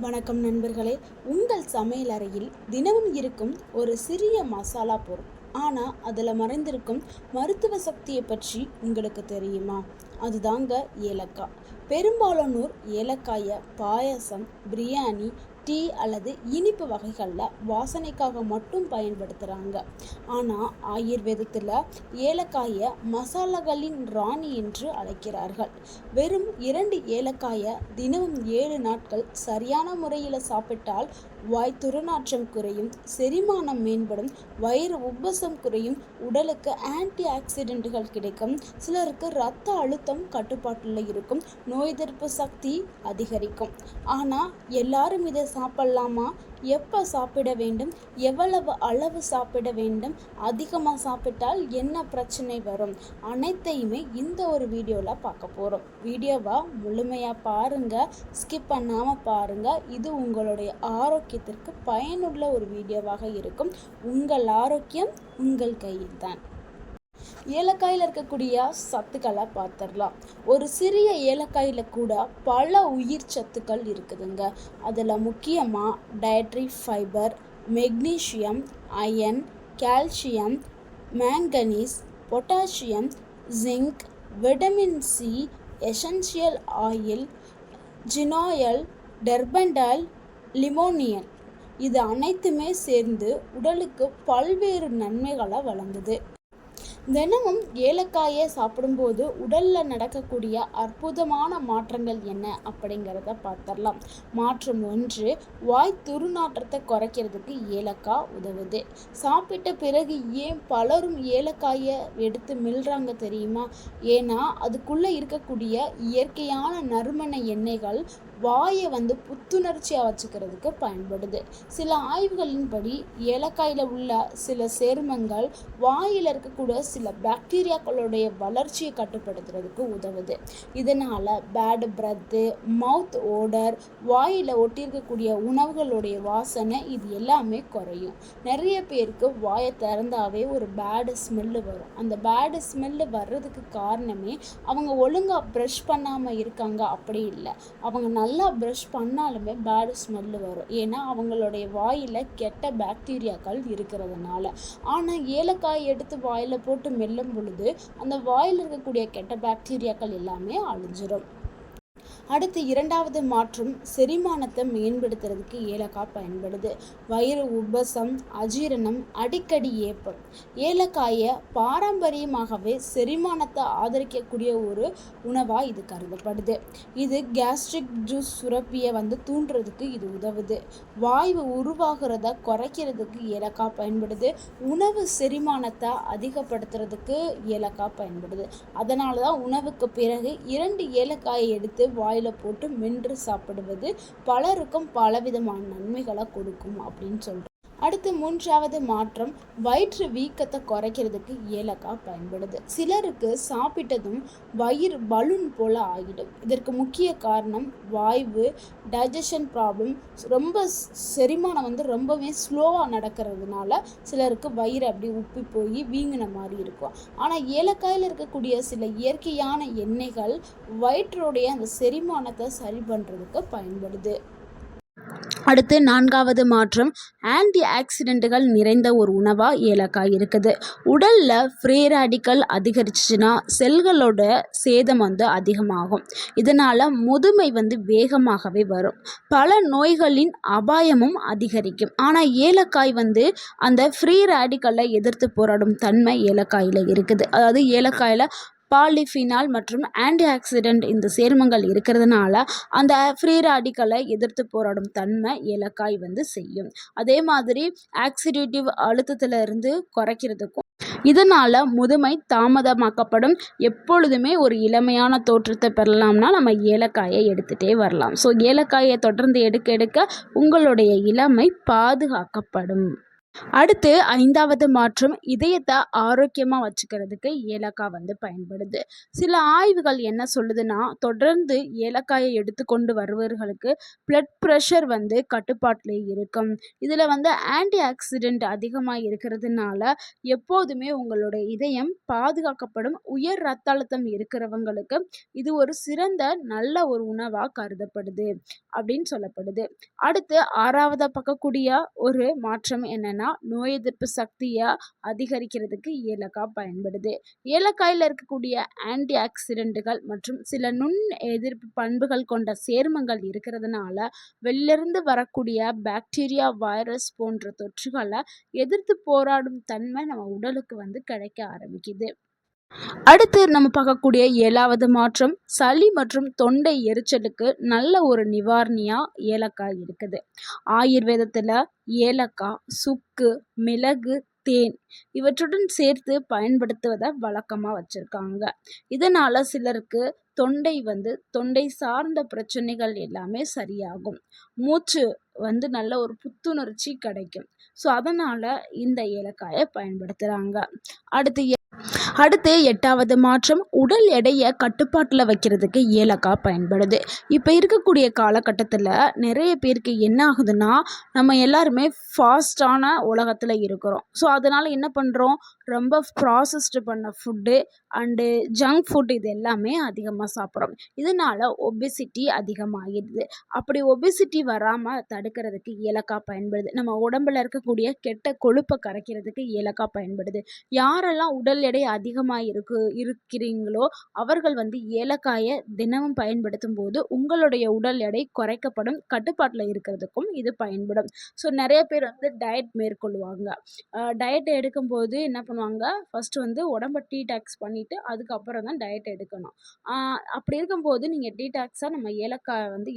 வணக்கம் நண்பர்களே. உங்கள் சமையல் அறையில் தினமும் இருக்கும் ஒரு சிறிய மசாலா பொருள், ஆனால் அதில் மறைந்திருக்கும் மருத்துவ சக்தியை பற்றி உங்களுக்கு தெரியுமா? அதுதாங்க ஏலக்காய். பெரும்பாலானோர் ஏலக்காயை பாயசம், பிரியாணி, டீ அல்லது இனிப்பு வகைகளில் வாசனைக்காக மட்டும் பயன்படுத்துகிறாங்க. ஆனால் ஆயுர்வேதத்தில் ஏலக்காயை மசாலாக்களின் ராணி என்று அழைக்கிறார்கள். வெறும் 2 ஏலக்காயை தினமும் 7 நாட்கள் சரியான முறையில் சாப்பிட்டால் வாய் துர்நாற்றம் குறையும், செரிமானம் மேம்படும், வயிறு உப்பசம் குறையும், உடலுக்கு ஆன்டி ஆக்சிடென்ட்டுகள் கிடைக்கும், சிலருக்கு இரத்த அழுத்தம் கட்டுப்பாட்டில் இருக்கும், நோய் எதிர்ப்பு சக்தி அதிகரிக்கும். ஆனால் எல்லாரும் இதை சாப்பிடலாமா? எப்போ சாப்பிட வேண்டும்? எவ்வளவு அளவு சாப்பிட வேண்டும்? அதிகமாக சாப்பிட்டால் என்ன பிரச்சனை வரும்? அனைத்தையுமே இந்த ஒரு வீடியோவில் பார்க்க போகிறோம். வீடியோவை முழுமையாக பாருங்கள், ஸ்கிப் பண்ணாமல் பாருங்கள். இது உங்களுடைய ஆரோக்கியத்திற்கு பயனுள்ள ஒரு வீடியோவாக இருக்கும். உங்கள் ஆரோக்கியம் உங்கள் கையில் தான். ஏலக்காயில் இருக்கக்கூடிய சத்துக்களை பார்த்துடலாம். ஒரு சிறிய ஏலக்காயில் கூட பல உயிர் சத்துக்கள் இருக்குதுங்க. அதில் முக்கியமாக dietary fibre, magnesium, iron, calcium, manganese, potassium, zinc, vitamin C, essential oil, geraniol, terpineol, limonene, இது அனைத்துமே சேர்ந்து உடலுக்கு பல்வேறு நன்மைகளை வழங்குது. தினமும் ஏலக்காயை சாப்பிடும்போது உடலில் நடக்கக்கூடிய அற்புதமான மாற்றங்கள் என்ன அப்படிங்கிறத பார்த்துடலாம். மாற்றம் 1, வாய் துர்நாற்றத்தை குறைக்கிறதுக்கு ஏலக்காய் உதவுது. சாப்பிட்ட பிறகு ஏன் பலரும் ஏலக்காயை எடுத்து மெல்றாங்க தெரியுமா? ஏன்னா அதுக்குள்ளே இருக்கக்கூடிய இயற்கையான நறுமண எண்ணெய்கள் வாயை புத்துணர்ச்சியாக வச்சுக்கிறதுக்கு பயன்படுது. சில ஆய்வுகளின்படி ஏலக்காயில் உள்ள சில சேர்மங்கள் வாயில் இருக்கக்கூடிய சில பாக்டீரியாக்களுடைய வளர்ச்சியை கட்டுப்படுத்துறதுக்கு உதவுது. இதனால் பேட் பிரெத்து, மவுத் ஓடர், வாயில் ஒட்டியிருக்கக்கூடிய உணவுகளுடைய வாசனை, இது எல்லாமே குறையும். நிறைய பேருக்கு வாயை திறந்தாவே ஒரு பேடு ஸ்மெல்லு வரும். அந்த பேடு ஸ்மெல்லு வர்றதுக்கு காரணமே அவங்க ஒழுங்காக ப்ரஷ் பண்ணாமல் இருக்காங்க. அப்படி இல்லை, அவங்க நல்லா ப்ரஷ் பண்ணாலுமே பேடு ஸ்மெல்லு வரும். ஏன்னா அவங்களுடைய வாயில் கெட்ட பாக்டீரியாக்கள் இருக்கிறதுனால. ஆனால் ஏலக்காய் எடுத்து வாயில் போட்டு மெல்லும் பொழுது அந்த வாயில் இருக்கக்கூடிய கெட்ட பாக்டீரியாக்கள் எல்லாமே அழிஞ்சிடும். அடுத்து 2வது மாற்றம், செரிமானத்தை மேம்படுத்துறதுக்கு ஏலக்காய் பயன்படுது. வயிறு உப்பசம், அஜீரணம், அடிக்கடி ஏப்பம். ஏலக்காயை பாரம்பரியமாகவே செரிமானத்தை ஆதரிக்கக்கூடிய ஒரு உணவாக இது கருதப்படுது. இது கேஸ்ட்ரிக் ஜூஸ் சுரப்பியை தூண்டுறதுக்கு இது உதவுது. வாய்வு உருவாகிறத குறைக்கிறதுக்கு ஏலக்காய் பயன்படுது. உணவு செரிமானத்தை அதிகப்படுத்துறதுக்கு ஏலக்காய் பயன்படுது. அதனால தான் உணவுக்கு பிறகு 2 ஏலக்காயை எடுத்து வாயில் போட்டு மென்று சாப்பிடுவது பலருக்கும் பலவிதமான நன்மைகளை கொடுக்கும் அப்படின்னு சொல்றோம். அடுத்து 3வது மாற்றம், வயிற்று வீக்கத்தை குறைக்கிறதுக்கு ஏலக்காய் பயன்படுது. சிலருக்கு சாப்பிட்டதும் வயிறு பலூன் போல ஆகிடும். இதற்கு முக்கிய காரணம் வாய்வு, டைஜஷன் ப்ராப்ளம், ரொம்ப செரிமானம் ரொம்பவே ஸ்லோவாக நடக்கிறதுனால சிலருக்கு வயிறு அப்படி உப்பி போய் வீங்கின மாதிரி இருக்கும். ஆனால் ஏலக்காயில் இருக்கக்கூடிய சில இயற்கையான எண்ணெய்கள் வயிற்றுடைய அந்த செரிமானத்தை சரி பண்ணுறதுக்கு பயன்படுது. அடுத்து 4வது மாற்றம், ஆன்டி ஆக்சிடென்ட்டுகள் நிறைந்த ஒரு உணவாக ஏலக்காய் இருக்குது. உடலில் ஃப்ரீ ரேடிக்கல் அதிகரிச்சுன்னா செல்களோட சேதம் அதிகமாகும். இதனால் முதுமை வேகமாகவே வரும். பல நோய்களின் அபாயமும் அதிகரிக்கும். ஆனால் ஏலக்காய் அந்த ஃப்ரீ ரேடிக்கலை எதிர்த்து போராடும் தன்மை ஏலக்காயில் இருக்குது. அதாவது ஏலக்காயில் பாலிஃபினால் மற்றும் ஆன்டி ஆக்சிடென்ட் இந்த சேர்மங்கள் இருக்கிறதுனால அந்த ஃப்ரீ ராடிக்கலை எதிர்த்து போராடும் தன்மை ஏலக்காய் செய்யும். அதே மாதிரி ஆக்சிடேட்டிவ் அழுத்தத்திலிருந்து குறைக்கிறதுக்கும், இதனால் முதுமை தாமதமாக்கப்படும். எப்பொழுதுமே ஒரு இளமையான தோற்றத்தை பெறலாம்னா நம்ம ஏலக்காயை எடுத்துகிட்டே வரலாம். ஸோ ஏலக்காயை தொடர்ந்து எடுக்க எடுக்க உங்களுடைய இளமை பாதுகாக்கப்படும். அடுத்து 5வது மாற்றம் இதயத்தை ஆரோக்கியமாக வச்சுக்கிறதுக்கு ஏலக்காய் பயன்படுது. சில ஆய்வுகள் என்ன சொல்லுதுன்னா, தொடர்ந்து ஏலக்காயை எடுத்துக்கொண்டு வருபவர்களுக்கு பிளட் ப்ரெஷர் கட்டுப்பாட்டில் இருக்கும். இதில் ஆன்டி ஆக்சிடென்ட் அதிகமாக இருக்கிறதுனால எப்போதுமே உங்களோட இதயம் பாதுகாக்கப்படும். உயர் ரத்த அழுத்தம் இருக்கிறவங்களுக்கு இது ஒரு சிறந்த நல்ல ஒரு உணவாக கருதப்படுது அப்படின்னு சொல்லப்படுது. அடுத்து 6வது பார்க்கக்கூடிய ஒரு மாற்றம் என்னன்னா, நோய் எதிர்ப்பு சக்தியை அதிகரிக்கிறதுக்கு ஏலக்காய் பயன்படுது. ஏலக்காயில் இருக்கக்கூடிய ஆன்டி ஆக்சிடென்ட்டுகள் மற்றும் சில நுண் எதிர்ப்பு பண்புகள் கொண்ட சேர்மங்கள் இருக்கிறதுனால வெளிலிருந்து வரக்கூடிய பாக்டீரியா, வைரஸ் போன்ற தொற்றுகளை எதிர்த்து போராடும் தன்மை நம்ம உடலுக்கு கிடைக்க ஆரம்பிக்குது. அடுத்து நம்ம பார்க்கக்கூடிய 7வது மாற்றம் சளி மற்றும் தொண்டை எரிச்சலுக்கு நல்ல ஒரு நிவாரணியா ஏலக்காய் இருக்குது. ஆயுர்வேதத்தில் ஏலக்காய், சுக்கு, மிளகு, தேன் இவற்றுடன் சேர்த்து பயன்படுத்துவதை வழக்கமாக வச்சுருக்காங்க. இதனால் சிலருக்கு தொண்டை சார்ந்த பிரச்சனைகள் எல்லாமே சரியாகும். மூச்சு நல்ல ஒரு புத்துணர்ச்சி கிடைக்கும். ஸோ அதனால் இந்த ஏலக்காயை பயன்படுத்துகிறாங்க. அடுத்து 8வது மாற்றம் உடல் எடையை கட்டுப்பாட்டில் வைக்கிறதுக்கு ஏலக்காய் பயன்படுது. இப்போ இருக்கக்கூடிய காலகட்டத்தில் நிறைய பேருக்கு என்ன ஆகுதுன்னா, நம்ம எல்லாருமே ஃபாஸ்டான உலகத்தில் இருக்கிறோம். ஸோ அதனால் என்ன பண்ணுறோம், ரொம்ப ப்ராசஸ்டு பண்ண ஃபுட்டு அண்டு ஜங்க் ஃபுட் இது எல்லாமே அதிகமாக சாப்பிட்றோம். இதனால் ஒபெசிட்டி அதிகமாகிடுது. அப்படி ஒபெசிட்டி வராமல் தடுக்கிறதுக்கு ஏலக்காய் பயன்படுது. நம்ம உடம்புல இருக்கக்கூடிய கெட்ட கொழுப்பை கரைக்கிறதுக்கு ஏலக்காய் பயன்படுது. யாரெல்லாம் உடல் எடை அதிகமாக இருக்கிறீங்களோ அவர்கள் ஏலக்காயை தினமும் பயன்படுத்தும் போது உங்களுடைய உடல் எடை குறைக்கப்படும். கட்டுப்பாட்டில் இருக்கிறதுக்கும் இது பயன்படும். ஸோ நிறைய பேர் டயட் மேற்கொள்வாங்க. டயட் எடுக்கும்போது என்ன பண்ணுவாங்க, ஃபஸ்ட்டு உடம்பை டீடாக்ஸ் பண்ணிவிட்டு அதுக்கப்புறம் தான் டயட் எடுக்கணும். அப்படி இருக்கும்போது நீங்கள் டீடாக்ஸாக நம்ம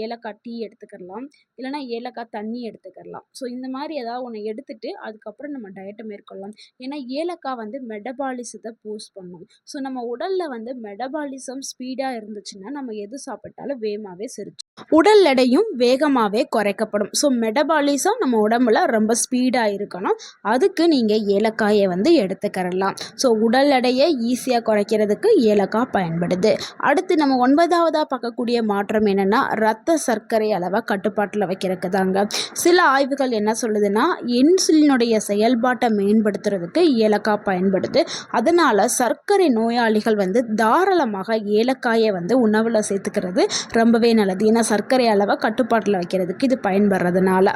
ஏலக்காய் டீ எடுத்துக்கலாம், இல்லைனா ஏலக்காய் தண்ணி எடுத்துக்கலாம். ஸோ இந்த மாதிரி ஏதாவது ஒன்று எடுத்துட்டு அதுக்கப்புறம் நம்ம டயட்டை மேற்கொள்ளலாம். ஏன்னா ஏலக்காய் மெட்டபாலிசத்தை பூஸ்ட் பண்ணும். ஸோ நம்ம உடலில் மெட்டபாலிசம் ஸ்பீடாக இருந்துச்சுன்னா நம்ம எது சாப்பிட்டாலும் வேகமாகவே செரிச்சு உடல் எடையும் வேகமாகவே குறைக்கப்படும். ஸோ மெட்டபாலிசம் நம்ம உடம்புல ரொம்ப ஸ்பீடாக இருக்கணும். அதுக்கு நீங்கள் ஏலக்காயை எடுத்துக்கிறலாம். ஸோ உடல் எடையை ஈஸியாக குறைக்கிறதுக்கு ஏலக்காய் பயன்படுது. அடுத்து நம்ம 9வதாக பார்க்கக்கூடிய மாற்றம் என்னென்னா, இரத்த சர்க்கரை அளவை கட்டுப்பாட்டில் வைக்கிறதுக்கு தாங்க. சில ஆய்வுகள் என்ன சொல்லுதுன்னா, இன்சுலினுடைய செயல்பாட்டை மேம்படுத்துறதுக்கு ஏலக்காய் பயன்படுது. அதனால் சர்க்கரை நோயாளிகள் தாராளமாக ஏலக்காயை உணவில் சேர்த்துக்கிறது ரொம்பவே நல்லது. ஏன்னா சர்க்கரை அளவை கட்டுப்பாட்டில் வைக்கிறதுக்கு இது பயன்படுறதுனால.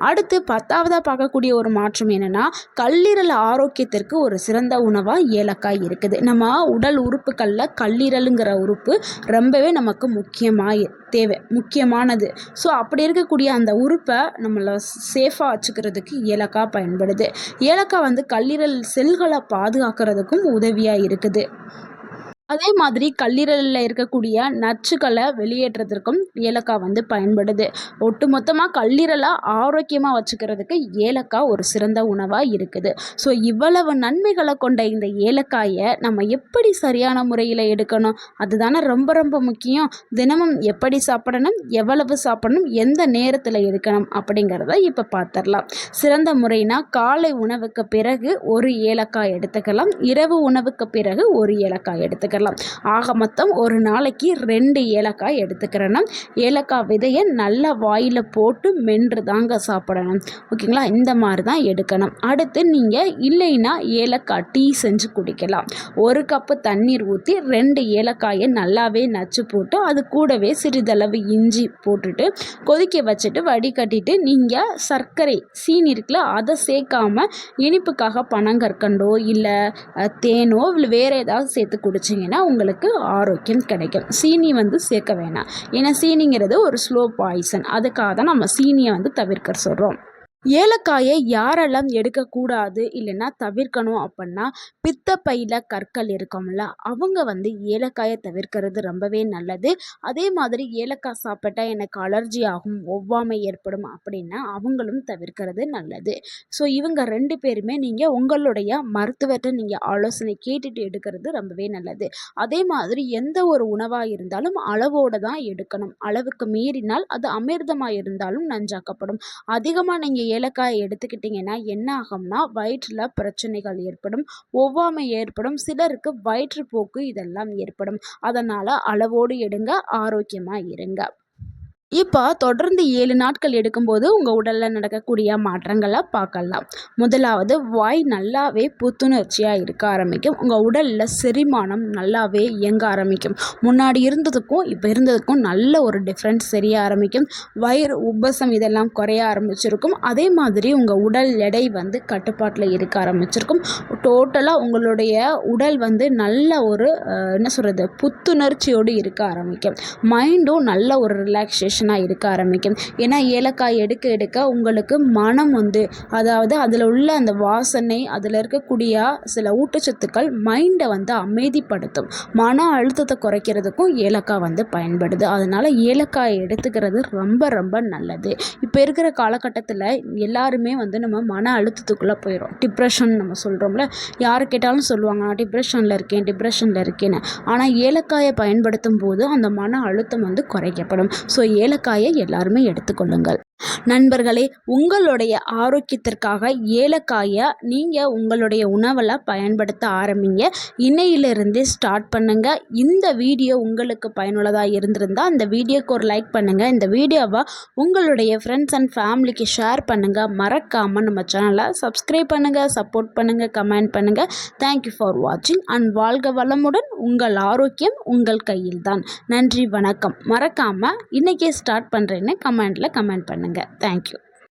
அடுத்து 10வதாக பார்க்கக்கூடிய ஒரு மாற்றம் என்னென்னா, கல்லீரல் ஆரோக்கியத்திற்கு ஒரு சிறந்த உணவாக ஏலக்காய் இருக்குது. நம்ம உடல் உறுப்புகளில் கல்லீரலுங்கிற உறுப்பு ரொம்பவே நமக்கு முக்கியமானது. ஸோ அப்படி இருக்கக்கூடிய அந்த உறுப்பை நம்மளை சேஃபாக வச்சுக்கிறதுக்கு ஏலக்காய் பயன்படுது. ஏலக்காய் கல்லீரல் செல்களை பாதுகாக்கிறதுக்கும் உதவியாக இருக்குது. அதே மாதிரி கல்லீரலில் இருக்கக்கூடிய நச்சுக்களை வெளியேற்றத்திற்கும் ஏலக்காய் பயன்படுது. ஒட்டுமொத்தமாக கல்லீரலை ஆரோக்கியமாக வச்சுக்கிறதுக்கு ஏலக்காய் ஒரு சிறந்த உணவாக இருக்குது. ஸோ இவ்வளவு நன்மைகளை கொண்ட இந்த ஏலக்காயை நம்ம எப்படி சரியான முறையில் எடுக்கணும், அதுதானே ரொம்ப ரொம்ப முக்கியம். தினமும் எப்படி சாப்பிடணும், எவ்வளவு சாப்பிடணும், எந்த நேரத்தில் எடுக்கணும் அப்படிங்கிறத இப்போ பார்த்துடலாம். சிறந்த முறைனா காலை உணவுக்கு பிறகு ஒரு ஏலக்காய் எடுத்துக்கலாம், இரவு உணவுக்கு பிறகு ஒரு ஏலக்காய் எடுத்துக்கலாம். ஆக மொத்தம் ஒரு நாளைக்கு 2 ஏலக்காய் எடுத்துக்கிறேன்னா, ஏலக்காய் விதையை நல்லா வாயில் போட்டு மென்று தாங்க சாப்பிடணும். ஓகேங்களா, இந்த மாதிரி தான் எடுக்கணும். அடுத்து நீங்கள் இல்லைன்னா ஏலக்காய் டீ செஞ்சு குடிக்கலாம். 1 கப்பு தண்ணீர் ஊற்றி 2 ஏலக்காயை நல்லாவே நச்சு போட்டு அது கூடவே சிறிதளவு இஞ்சி போட்டுட்டு கொதிக்க வச்சுட்டு வடிகட்டிட்டு நீங்கள் சர்க்கரை சீனி இருக்குல்ல அதை சேர்க்காம இனிப்புக்காக பனங்கற்கண்டோ இல்லை தேனோ இல்லை வேறு ஏதாவது சேர்த்து குடிச்சிங்கன்னா உங்களுக்கு ஆரோக்கியம் கிடைக்கும். சீனி சேர்க்க வேணாம். ஏன்னா சீனிங்கிறது ஒரு ஸ்லோ பாய்சன். அதுக்காக தான் நம்ம சீனியை தவிர்க்க சொல்கிறோம். ஏலக்காயை யாரெல்லாம் எடுக்கக்கூடாது இல்லைன்னா தவிர்க்கணும் அப்படின்னா, பித்தப்பையில் கற்கள் இருக்கும்ல அவங்க ஏலக்காயை தவிர்க்கிறது ரொம்பவே நல்லது. அதே மாதிரி ஏலக்காய் சாப்பிட்டா எனக்கு அலர்ஜி ஆகும், ஒவ்வாமை ஏற்படும் அப்படின்னா அவங்களும் தவிர்க்கிறது நல்லது. ஸோ இவங்க 2 பேருமே நீங்கள் உங்களுடைய மருத்துவர்கிட்ட நீங்கள் ஆலோசனை கேட்டுட்டு எடுக்கிறது ரொம்பவே நல்லது. அதே மாதிரி எந்த ஒரு உணவாக இருந்தாலும் அளவோடு தான் எடுக்கணும். அளவுக்கு மீறினால் அது அமிர்தமாக இருந்தாலும் நஞ்சாக்கப்படும். அதிகமாக நீங்கள் ஏலக்காய் எடுத்துக்கிட்டிங்கன்னா என்ன ஆகும்னா வயிற்றில் பிரச்சனைகள் ஏற்படும், ஒவ்வாமை ஏற்படும், சிலருக்கு வயிற்றுப்போக்கு இதெல்லாம் ஏற்படும். அதனால் அளவோடு எடுங்க, ஆரோக்கியமாக இருங்க. இப்போ தொடர்ந்து 7 நாட்கள் எடுக்கும்போது உங்கள் உடலில் நடக்கக்கூடிய மாற்றங்களை பார்க்கலாம். முதலாவது, வாய் நல்லாவே புத்துணர்ச்சியாக இருக்க ஆரம்பிக்கும். உங்கள் உடலில் செரிமானம் நல்லாவே இயங்க ஆரம்பிக்கும். முன்னாடி இருந்ததுக்கும் இப்போ இருந்ததுக்கும் நல்ல ஒரு டிஃப்ரென்ஸ் தெரிய ஆரம்பிக்கும். வயிறு உப்பசம் இதெல்லாம் குறைய ஆரம்பிச்சிருக்கும். அதே மாதிரி உங்கள் உடல் எடை கட்டுப்பாட்டில் இருக்க ஆரம்பிச்சிருக்கும். டோட்டலாக உங்களுடைய உடல் நல்ல ஒரு என்ன சொல்கிறது, புத்துணர்ச்சியோடு இருக்க ஆரம்பிக்கும். மைண்டும் நல்ல ஒரு ரிலாக்ஸேஷன் இருக்க ஆரம்பிக்கும். ஏன்னா ஏலக்காய் எடுக்க எடுக்க உங்களுக்கு மனம் அதாவது அதில் உள்ள அந்த வாசனை, அதில் இருக்கக்கூடிய சில ஊட்டச்சத்துக்கள் மைண்டை அமைதிப்படுத்தும். மன அழுத்தத்தை குறைக்கிறதுக்கும் ஏலக்காய் பயன்படுது. அதனால் ஏலக்காய் எடுத்துக்கிறது ரொம்ப ரொம்ப நல்லது. இப்போ இருக்கிற காலகட்டத்தில் எல்லாருமே நம்ம மன அழுத்தத்துக்குள்ளே போயிடும். டிப்ரெஷன் நம்ம சொல்கிறோம்ல, யார் கேட்டாலும் சொல்லுவாங்க நான் டிப்ரெஷனில் இருக்கேன்னு. ஆனால் ஏலக்காயை பயன்படுத்தும் போது அந்த மன அழுத்தம் குறைக்கப்படும். ஸோ ஏலக்காயை எல்லாருமே எடுத்துக்கொள்ளுங்கள். நண்பர்களே, உங்களுடைய ஆரோக்கியத்திற்காக ஏலக்காயை நீங்கள் உங்களுடைய உணவில் பயன்படுத்த ஆரம்பிங்க. இன்னையிலிருந்தே ஸ்டார்ட் பண்ணுங்கள். இந்த வீடியோ உங்களுக்கு பயனுள்ளதாக இருந்திருந்தால் இந்த வீடியோக்கு ஒரு லைக் பண்ணுங்கள். இந்த வீடியோவை உங்களுடைய ஃப்ரெண்ட்ஸ் அண்ட் ஃபேமிலிக்கு ஷேர் பண்ணுங்கள். மறக்காமல் நம்ம சேனலை சப்ஸ்கிரைப் பண்ணுங்கள், சப்போர்ட் பண்ணுங்கள், கமெண்ட் பண்ணுங்கள். தேங்க்யூ ஃபார் வாட்சிங் அண்ட் வாழ்க வளமுடன். உங்கள் ஆரோக்கியம் உங்கள் கையில் தான். நன்றி, வணக்கம். மறக்காமல் இன்றைக்கே ஸ்டார்ட் பண்ணுறேன்னு கமெண்ட்டில் கமெண்ட் பண்ணுங்கள். Thank you.